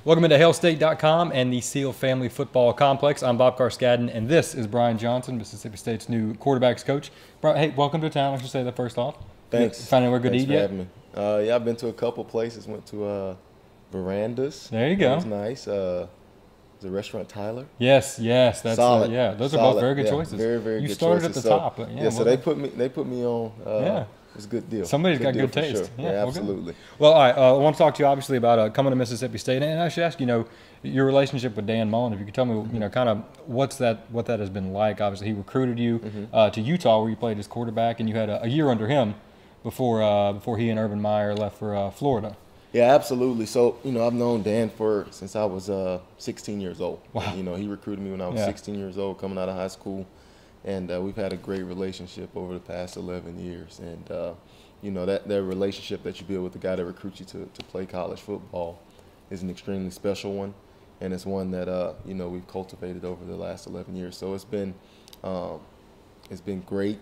Welcome into hailstate.com and the Seal Family Football Complex. I'm Bob Carskadon, and this is Brian Johnson, Mississippi State's new quarterbacks coach. Brian, hey, welcome to town. I should say that first off. Thanks. Finding anywhere good to eat yet? Thanks for having me. Yeah, I've been to a couple places. Went to Verandas. There you go. That was nice. The restaurant Tyler. Yes, that's solid. Yeah, those solid. are both very good choices. Very, very you good started choices. at the top. But so they put me on. Yeah. It was a good deal. Somebody's got good taste. Sure. Yeah, absolutely. Well, all right. I want to talk to you obviously about coming to Mississippi State, and I should ask your relationship with Dan Mullen. If you could tell me, kind of what that has been like. Obviously, he recruited you to Utah, where you played as quarterback, and you had a year under him before he and Urban Meyer left for Florida. Yeah, absolutely. So, I've known Dan since I was 16 years old. Wow. He recruited me when I was 16 years old, coming out of high school. And we've had a great relationship over the past 11 years. And, that relationship that you build with the guy that recruits you to play college football is an extremely special one. And it's one that, we've cultivated over the last 11 years. So it's been great.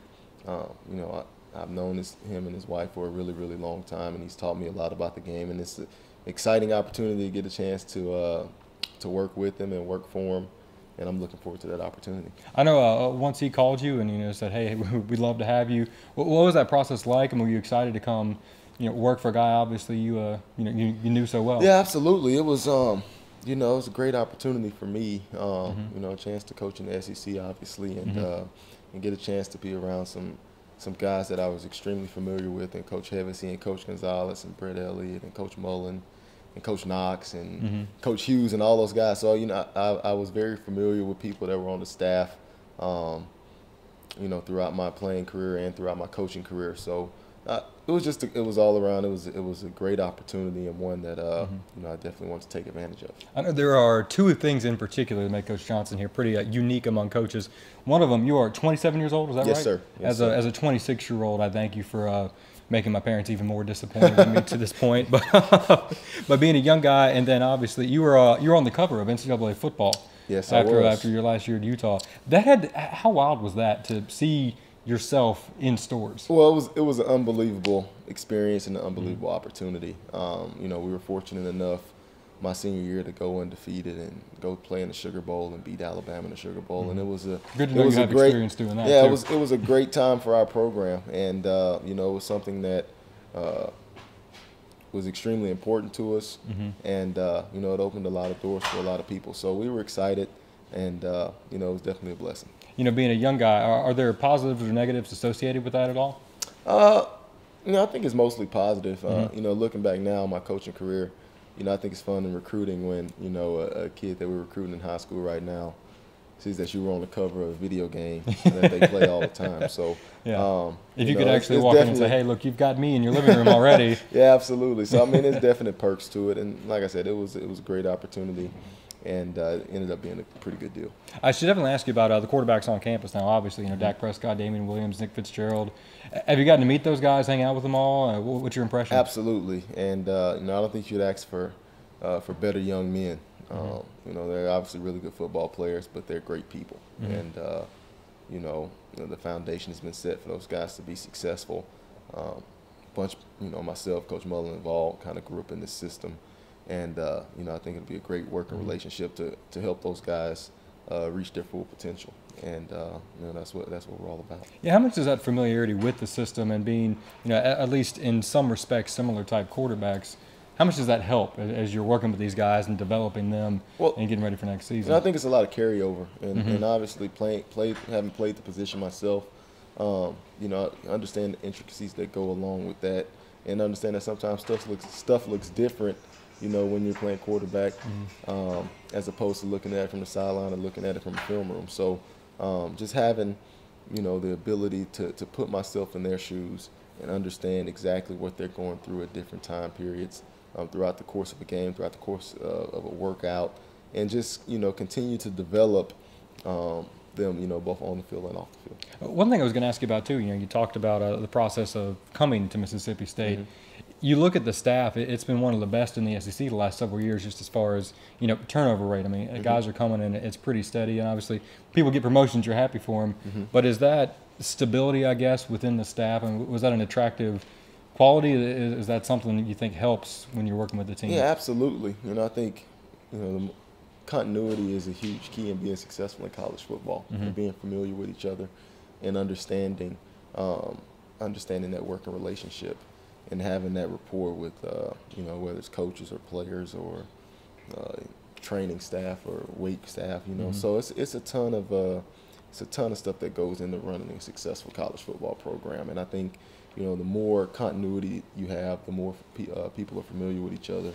I've known him and his wife for a really, really long time, and he's taught me a lot about the game. And it's an exciting opportunity to get a chance to work with him and work for him. And I'm looking forward to that opportunity. I know once he called you and said, "Hey, we'd love to have you." What was that process like? And were you excited to come, work for a guy obviously you knew so well? Yeah, absolutely. It was it was a great opportunity for me. A chance to coach in the SEC, obviously, and get a chance to be around some guys that I was extremely familiar with, and Coach Hevesy and Coach Gonzalez and Brett Elliott and Coach Mullen and Coach Knox and Coach Hughes and all those guys. So, I was very familiar with people that were on the staff, throughout my playing career and throughout my coaching career. So it was all around. It was a great opportunity, and one that I definitely want to take advantage of. I know there are two things in particular that make Coach Johnson here pretty unique among coaches. One of them, you are 27 years old, is that right? Yes, sir. Yes, as a 26-year-old, I thank you for making my parents even more disappointed with me to this point. But being a young guy, and then obviously you were on the cover of NCAA Football. Yes, after your last year at Utah. How wild was that to see yourself in stores? Well, it was an unbelievable experience and an unbelievable opportunity. We were fortunate enough my senior year to go undefeated and go play in the Sugar Bowl and beat Alabama in the Sugar Bowl, and it was a good to know you have experience doing that. Yeah, too. it was a great time for our program, and it was something that was extremely important to us, and it opened a lot of doors for a lot of people. So we were excited, and it was definitely a blessing. Being a young guy, are there positives or negatives associated with that at all? I think it's mostly positive. Looking back now on my coaching career, I think it's fun in recruiting when, a kid that we're recruiting in high school right now sees that you were on the cover of a video game that they play all the time. So, yeah. If you could actually walk in and say, "Hey, look, you've got me in your living room already." Yeah, absolutely. So, there's definite perks to it. And like I said, it was a great opportunity. And it ended up being a pretty good deal. I should definitely ask you about the quarterbacks on campus now. Obviously, Dak Prescott, Damian Williams, Nick Fitzgerald. Have you gotten to meet those guys, hang out with them all? What's your impression? Absolutely. And I don't think you'd ask for better young men. They're obviously really good football players, but they're great people. And the foundation has been set for those guys to be successful. Myself, Coach Mullen involved, kind of grew up in this system. And, I think it'll be a great working relationship to help those guys reach their full potential. And, that's what we're all about. Yeah, how much does that familiarity with the system and being, at least in some respects, similar type quarterbacks, how much does that help as you're working with these guys and developing them and getting ready for next season? I think it's a lot of carryover. And obviously having played the position myself, I understand the intricacies that go along with that, and understand that sometimes stuff looks different, when you're playing quarterback, as opposed to looking at it from the sideline and looking at it from the film room. So just having, the ability to put myself in their shoes and understand exactly what they're going through at different time periods throughout the course of a game, throughout the course of a workout, and just, continue to develop them, both on the field and off the field. One thing I was going to ask you about, too, you talked about the process of coming to Mississippi State. You look at the staff, it's been one of the best in the SEC the last several years, just as far as, turnover rate. Guys are coming in, it's pretty steady, and obviously people get promotions, you're happy for them. But is that stability, I guess, within the staff, and was that an attractive quality? Is that something that you think helps when you're working with the team? Yeah, absolutely. I think, the continuity is a huge key in being successful in college football, and being familiar with each other and understanding that working relationship and having that rapport with, whether it's coaches or players or training staff or weight staff, So it's a ton of stuff that goes into running a successful college football program. And I think, the more continuity you have, the more people are familiar with each other,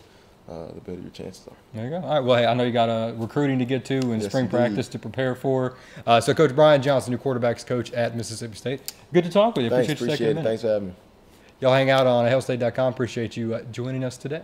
the better your chances are. There you go. All right. Well, hey, I know you got recruiting to get to and Yes, spring indeed. practice to prepare for. So Coach Brian Johnson, your quarterbacks coach at Mississippi State. Good to talk with you. Thanks, Appreciate you appreciate taking a it. minute. Thanks for having me. Y'all hang out on hailstate.com. Appreciate you joining us today.